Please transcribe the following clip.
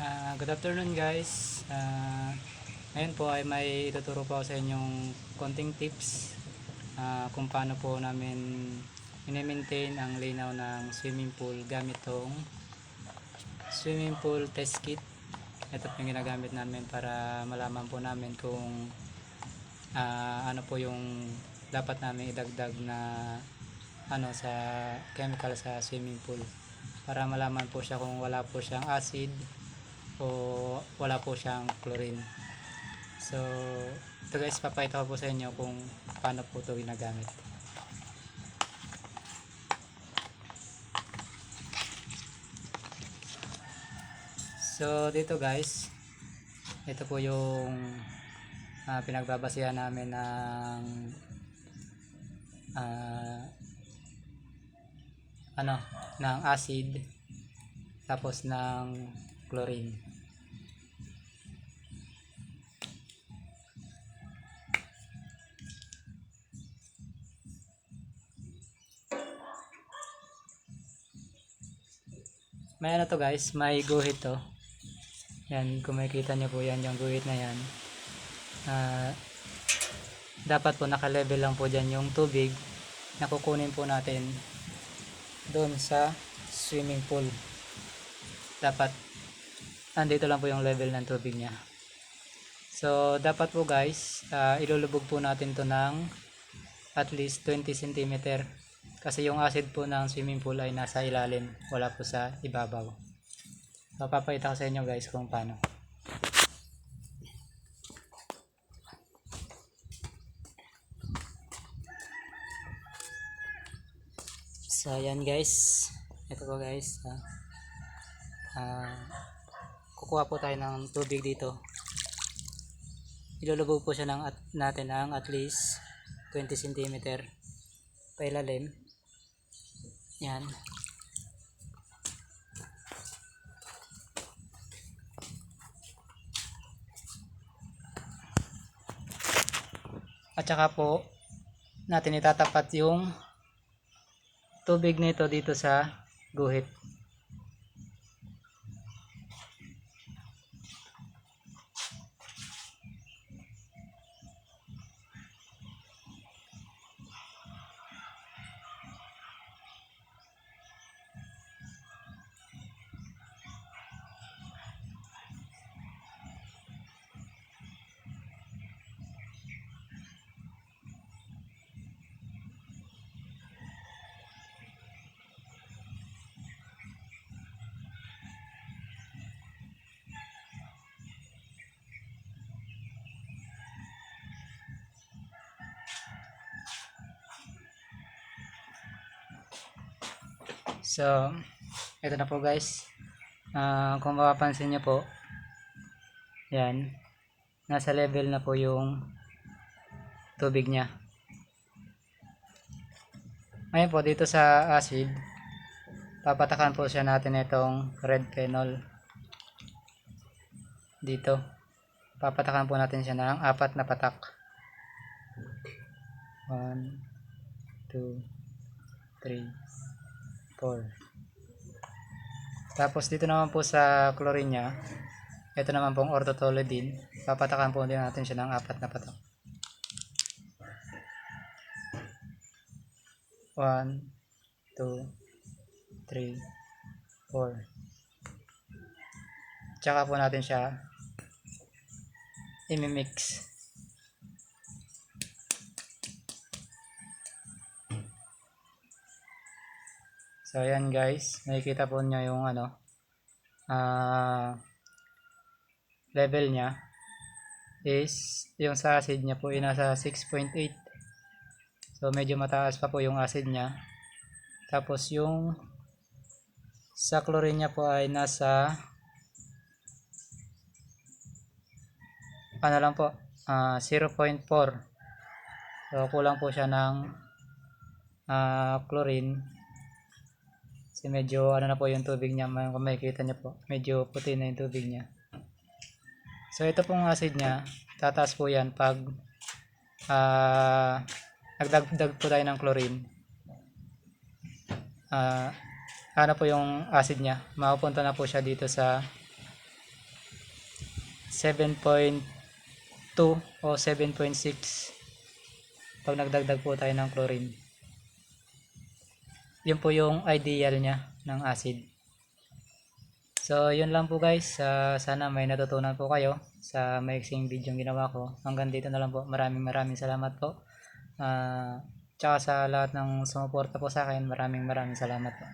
Good afternoon guys. Ngayon po ay may ituturo po ako sa inyong konting tips kung paano po namin mini-maintain ang linaw ng swimming pool gamit tong swimming pool test kit. Ito po yung ginagamit namin para malaman po namin kung ano po yung dapat namin idagdag na sa chemical sa swimming pool para malaman po siya kung wala po siyang acid o wala po siyang chlorine. So ito guys, papakita ko po sa inyo kung paano po ito ginagamit. So dito guys, ito po yung pinagbabasihan namin ng ng acid tapos ng chlorine. May to guys, may guhit to. Yan, kung makikita nyo po yan, yung guhit na yan. Dapat po naka-level lang po dyan yung tubig na kukunin po natin doon sa swimming pool. Dapat andito lang po yung level ng tubig niya. So dapat po guys, ilulubog po natin to ng at least 20 cm kasi yung acid po ng swimming pool ay nasa ilalim, wala po sa ibabaw. So papakita ko sa inyo guys kung paano. So yan guys, ito po guys, kukuha po tayo ng tubig dito. Ilulubog po siya natin ng at least 20 cm pailalim. Yan. At saka po natin itatapat yung tubig nito dito sa guhit. So ito na po guys, kung mapapansin nyo po, yan, nasa level na po yung tubig nya. Ngayon po dito sa acid, papatakan po siya natin itong red phenol dito. Papatakan po natin siya ng 4 na patak. 1, 2, 3, 4. Tapos dito naman po sa chlorine nya, ito naman pong orthotoluene, papatakan po din natin siya ng 4 na patak. 1, 2, 3, 4. Tsaka po natin siya i-mix. So ayan guys, nakikita po niya yung level niya is yung sa acid niya po ay nasa 6.8. So medyo mataas pa po yung acid niya. Tapos yung sa chlorine niya po ay nasa lang po, 0.4. So kulang po siya ng chlorine. Kasi medyo na po yung tubig niya, kung makikita niyo po, medyo puti na yung tubig niya. So ito pong acid niya, tataas po yan pag nagdagdag po tayo ng chlorine. Po yung acid niya, mapupunta na po siya dito sa 7.2 o 7.6 pag nagdagdag po tayo ng chlorine. Yun po yung ideal niya ng acid. So yun lang po guys, sana may natutunan po kayo sa maiksing video yung ginawa ko. Hanggang dito na lang po. Maraming salamat po. Tsaka sa lahat ng sumuporta po sa akin, maraming salamat po.